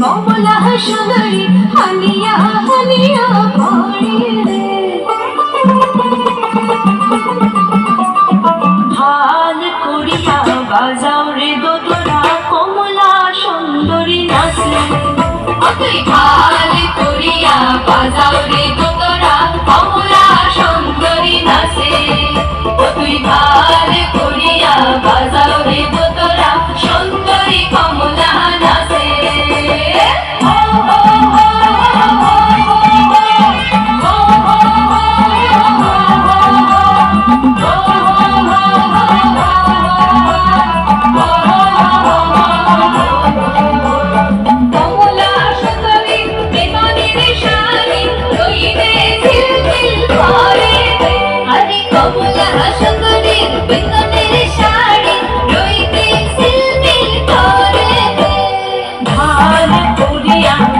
কমলা সুন্দরী হালিয়া হালিয়া পড়ে রে। হাল করিয়া বাজাও রে দোতরা কমলা সুন্দরী নাচে। তুই হাল করিয়া বাজাও রে দোতরা কমলা সুন্দরী নাচে। তুই হাল করিয়া বাজাও রে দোতরা সুন্দরী কমলা নাচে।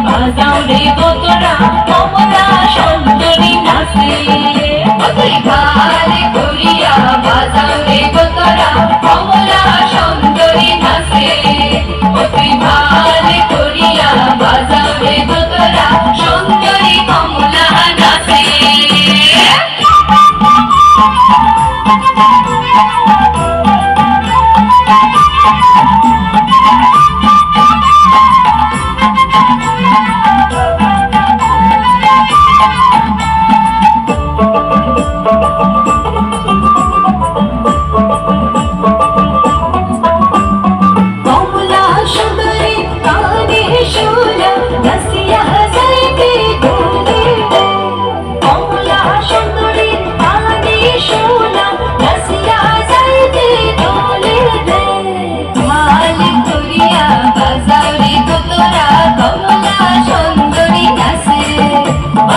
বাজাও রে দোতরা কমলা সুন্দরী নাচে। তুই হাল করিয়া বাজাও রে দোতরা কমলা সুন্দরী নাচে। তুই হাল করিয়া বাজাও রে দোতরা সুন্দরী কমলা নাচে।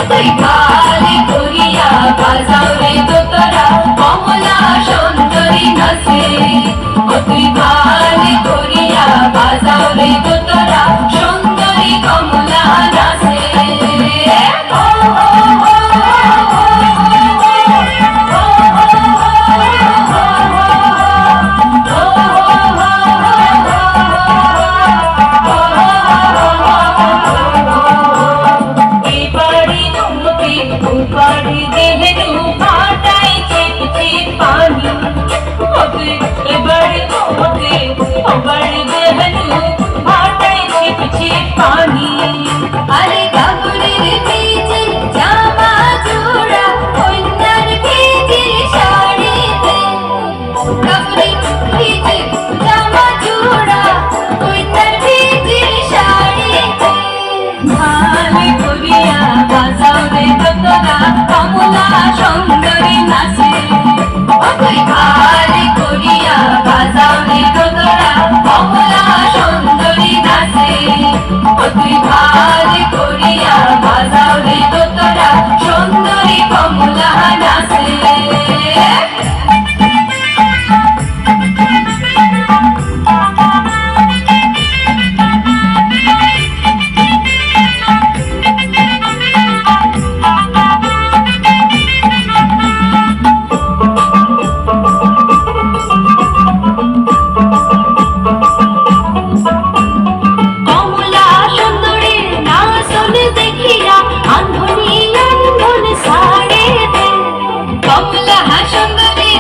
তুই হাল করিয়া বাজাও রে দোতরা কমলা সুন্দরী নাচে। তুই হাল করিয়া বাজাও রে দোতরা সুন্দরী কমলা নাচে। উপাড়ি দেহেরু ভাটাই চিপ চিপ পানি হবে এবারে তোমাকে উপাড়ি দেহেরু ভাটাই চিপ চিপ পানি। আরে গাগুরের ভিজে জামা জোড়া কন্যার ভিজে শাড়িতে। গাগুরের ভিজে জামা জোড়া কন্যার ভিজে শাড়িতে। হাল করিয়া বাজাও রে দোতরা কমলা সুন্দরী নাচে। তুই হাল করিয়া বাজাও রে দোতরা কমলা সুন্দরী নাচে। তুই হাল করিয়া বাজাও রে দোতরা সুন্দরী কমলা নাচে। কমলা সুন্দরী নাচন দেখিয়া আন্ধনি আন্ধন সাড়ে দে। কমলা সুন্দরী